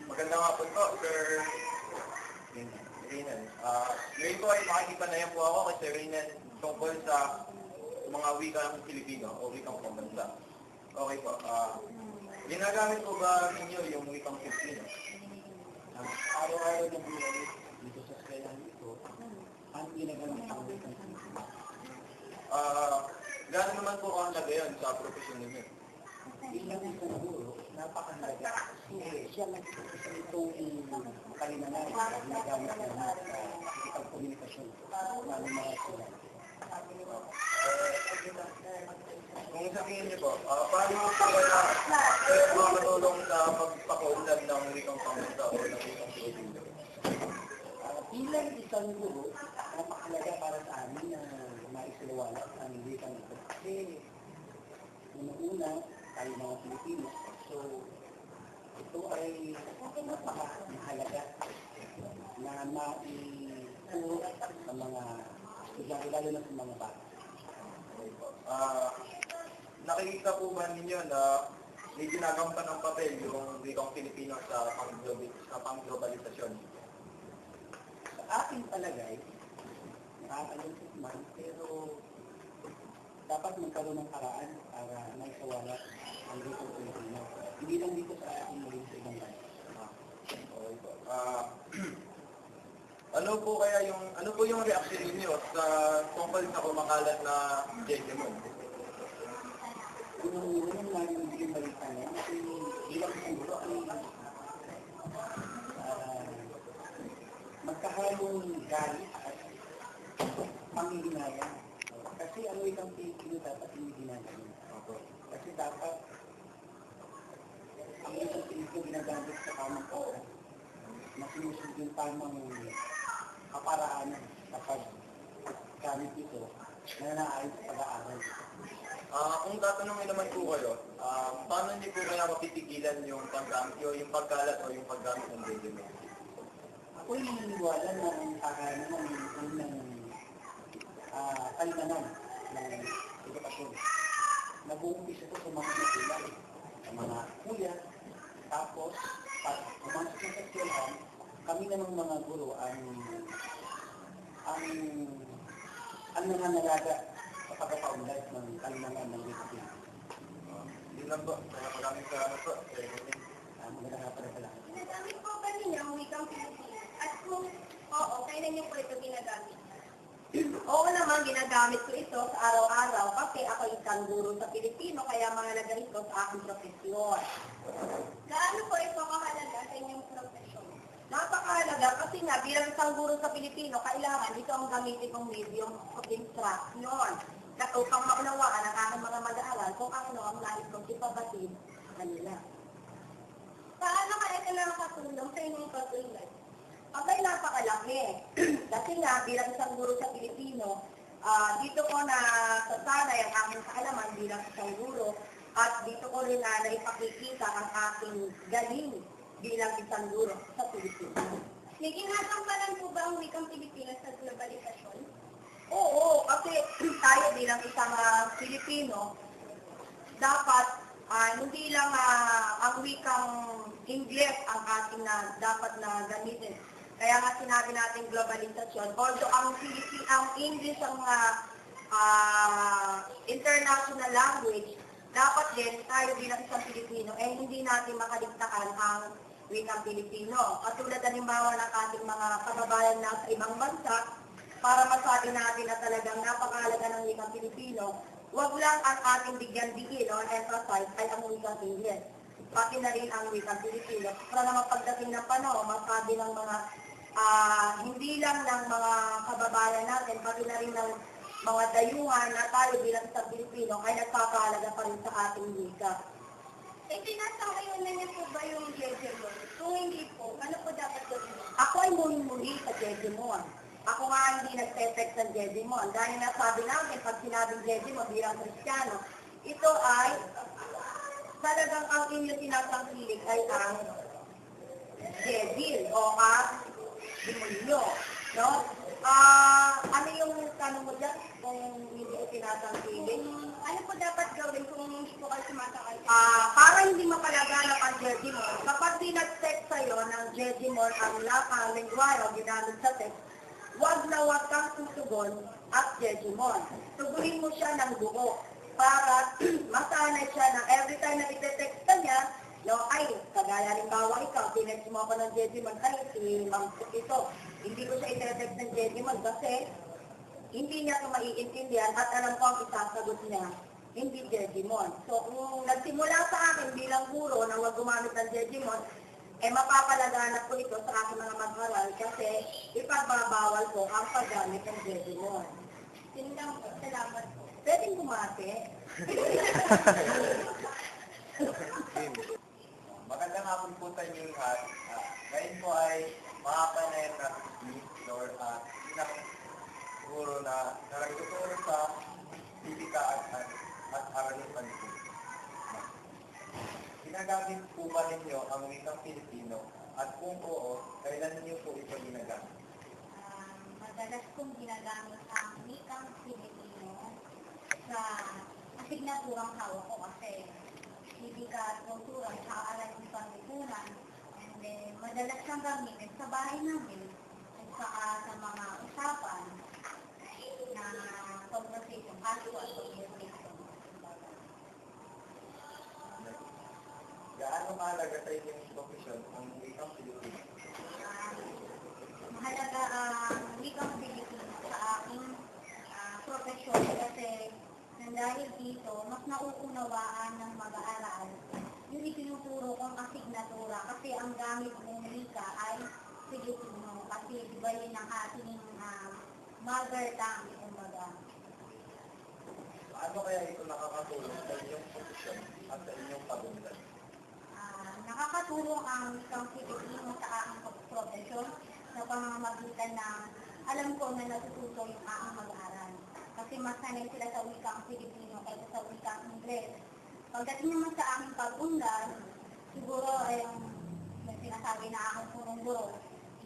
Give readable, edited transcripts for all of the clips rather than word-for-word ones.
Magandang hapon po, Sir Renan. Ngayon po ay makikipanayan po ako kay Sir Renan tungkol sa mga wikang Pilipino o wikang pambansa. Okay po. Ginagamit po ba ninyo yung wikang Pilipino? Araw-araw na buhay dito sa eskwelahan ito, ang ginagamit ang wikang Pilipino. Gano'n naman po ang lagay yun sa profesyon ninyo? Bilang isang guro, napakahalaga kasi siya itong kalimanay na ginagamit namin sa wikang komunikasyon ng mga estudyante. Kung sabihin niyo po, paano po kaya makatulong sa pagpapaunlad ng wikang pambansa o ng wikang Pilipino? Bilang isang guro, napakahalaga para sa amin na maisaliwanag ang wikang ito. Kasi una tayo mga Pilipino, so ito ay napakahalaga na maituro sa mga estudyante, lalo na sa mga bata. Nakikita po ba ninyo na may ginagampan ng papel yung wikang Pilipino sa pang-globalisasyon? Sa aking palagay, nakakalungkot man, pero dapat magkaroon ng paraan para maisawala ang wikang Pilipino. Hindi lang dito sa ating muling sa ibang bansa. Okay po. Ano po yung reaksyon niyo sa tungkol sa kumakalat na Jejemon? Unang namin balita niya, kasi bilang isang guro ay magkahalong galit at panghihinayang. Kasi ang wikang Pilipino dapat hindi ginagawa. Kasi dapat ang wikang Pilipino ginagamit sa tamang oras na sinusunod yung tamang kaparaanan kapag gamit ito na naaayos sa pag-aaral. Kung tatanungin naman po kayo, paano niyo po kaya mapipigilan yung paggamit o yung pagkalat o yung paggamit ng Jejemon? Ako'y naniniwala na ang tahanan ng unang kalimanan ng edukasyon. Nag-uumpisa ito sa mga magulang, sa mga kuya, tapos pag pumasok ng eskwelahan, kami namang mga guro ang nanganalaga sa pagpapaunlad ng kalimanan ng wikang Pilipino. Yun lang po. Maraming salamat po. Magandang hapon pala. Ginagamit po ba ninyo ang wikang Pilipino? At kung oo, kailan niyo po ito ginagamit? Oo naman, ginagamit ko ito sa araw-araw kasi ako isang guro sa Pilipino, kaya mahalaga ito sa aking profesyon. Gaano po ito kahalaga sa inyong profesyon? Napakahalaga kasi nga bilang isang guro sa Pilipino, kailangan ito ang gamitin kong medium of instruction na upang maunawaan ang aking mga mag-aaral kung ano ang nais kong ipabatid sa kanila. Paano kaya ito nakakatulong sa inyong pag-ulat? Abay, napakalaki. Kasi nga, bilang isang guro sa Pilipino, dito ko na sasanay ang aking kaalaman bilang isang guro at dito ko rin na naipakikita ang aking galing bilang isang guro sa Pilipinas. Naging po ba ang wikang Pilipinas sa globalisasyon? Oo, kasi tayo bilang isang Pilipino, dapat hindi lang ang wikang Ingles ang ating dapat na gamitin. Kaya nga sinabi natin globalisasyon, although ang English ang international language, dapat din tayo bilang isang Pilipino, hindi natin makaligtaan ang wikang Pilipino. Katulad halimbawa ng ating mga kababayan na sa ibang bansa, para masabi natin na talagang napakahalaga ng wikang Pilipino, wag lang ang ating bigyan-bigil o emphasize ay ang wikang English. Pati na rin ang wikang Pilipino. Para naman pagdating ng panahon, masabi ng mga hindi lang ng mga kababayan natin, pati na rin ng mga dayuhan na tayo bilang isang Pilipino ay nagpapahalaga pa rin sa ating wika. Tinasang-ayon na niya po ba yung Jejemon? Kung hindi po, ano po dapat gawin? Ako ay muli-muli sa Jejemon. Ako nga hindi nag-effect sa Jejemon. Dahil nasabi namin, pag sinabing Jejemon bilang Kristiyano, ito ay talagang ang inyong tinatangkilik ay ang devil o ang demonyo. No? Ano yung tanong mo dyan kung hindi ko tinatangkilik? Ano po dapat gawin kung hindi po kayo sumasakay? Para hindi mapalaganap ang Jejemon, kapag ng Jejimon ang lakang lingwayo ginamit sa text, wag na wag kang tutugon at Jejimon. Tugunin mo siya ng buo para masanay siya na every time na ite-text ka niya, no, ay, kagaya rin bawa ikaw, tinext mo ako ng Jejimon, ay, si Ma'am ito. Hindi ko siya ite-text ng Jejimon kasi hindi niya ito maiintindihan at alam ko ang isasagot niya, hindi Jejimon. So, kung nagsimula sa akin bilang guro na huwag gumamit ng Jejimon, eh mapapalaganap ko ito sa aking mga mag-aral kasi ipagbabawal ko ang paggamit ng Jejimon. Sinilang po, salamat po. Pwedeng bumate. Magandang hapon po sa inyo lahat. Ngayon po ay makapanayan na si Lord at isang guro na nagtuturo sa fizika at aralin pansin. Ginagamit po ba ninyo ang wikang Pilipino? At kung oo, kailan niyo po ito ginagamit? Madalas kong ginagamit ang wikang Pilipino sa asignaturang hawak ko kasi fizika at kultura sa aralin panlipunan. And then, madalas siyang gamitin sa bahay namin at saka sa mga usapan na conversation, casual conversation. Gaano mahalaga sa inyong profesyon ang wikang Pilipino? Mahalaga ang wikang Pilipino sa aking profesyon kasi dahil dito, mas nauunawaan ng mag-aaral yung itinuturo kong asignatura kasi ang gamit ng wika ay Pilipino kasi diba yun ang ating mother tongue, kumbaga. Paano kaya ito nakakatulong sa inyong profesyon at sa inyong pag-unlad? Nakakatulong ang wikang Pilipino sa aking profesyon sa pamamagitan ng alam ko na natututo yung aking mag-aaral. Kasi mas sanay sila sa wikang Pilipino kaysa sa wikang Ingles. Pagdating naman sa aking pag-unlad, siguro may sinasabi na aking punong guro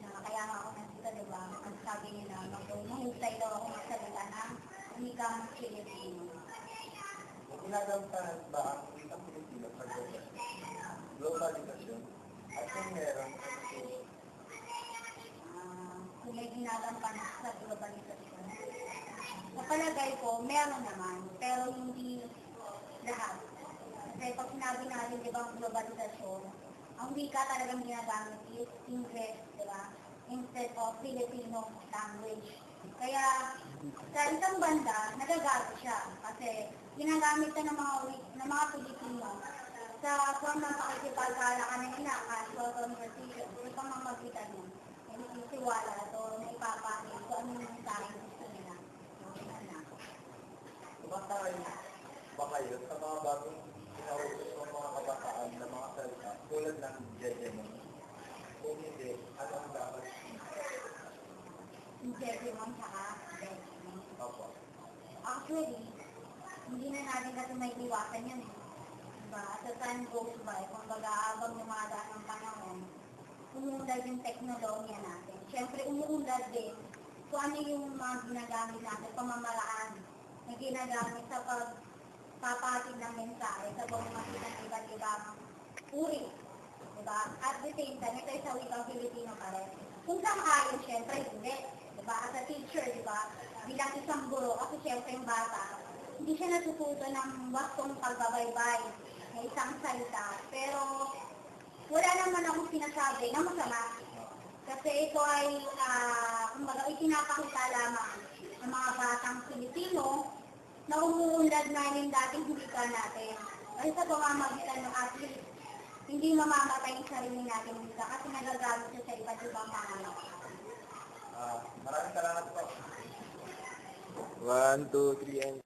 na kaya nga ako nandito, diba? Ang sabi nila, mahusay daw ako magsalita ng wikang Pilipino. Ginagamit ba ang wikang Pilipino sa globalisasyon? At kung meron, Kung may ginagampan sa globalisasyon. Sa palagay ko, meron naman, pero hindi lahat. Kasi pag sinabi natin, di ba, ang globalisasyon, ang wika talagang ginagamit is English, di ba? Instead of Filipino language. Kaya, sa isang banda, nagagalit siya. Kasi, ginagamit siya ng mga Pilipino sa form ng pakikipagkala kanina, casual conversation, kung pamamagitan mo. Siwala ito na ipapahin kung ano yung mensahe gusto nila. tumatay ba kayo sa mga bagong pinautos ng mga kabataan na mga salita tulad ng Jejemon? Kung hindi, ano ang dapat? Yung Jejemon saka Jejemon. Opo. Actually, hindi na natin kasi may iwasan yan eh. Diba? As the time goes by, kung habang lumadaan ng panahon, umuunlad yung teknolohiya natin. Siyempre, umuunlad din kung ano yung mga ginagamit natin, pamamaraan na ginagamit sa pagpapatid ng mensahe sa pamamagitan ng iba't ibang uri. Diba? At the same time, ito ay sa wikang Pilipino pa rin. Kung sang-ayon, siyempre, hindi. Diba? As a teacher, diba? Bilang isang guro, kasi siyempre yung bata, hindi siya natututo ng wastong pagbabaybay na isang salita. Pero, wala naman akong sinasabi na masama. Kasi ito ay, kumbaga, itinapakita lamang ng mga batang Pilipino na umuunlad na yung dating wika natin. Kasi sa pamamagitan ng athlete, hindi mamamatay yung sarili natin wika kasi nagagamit siya sa iba't ibang pangalan. Maraming salamat po. 1, 2, 3, and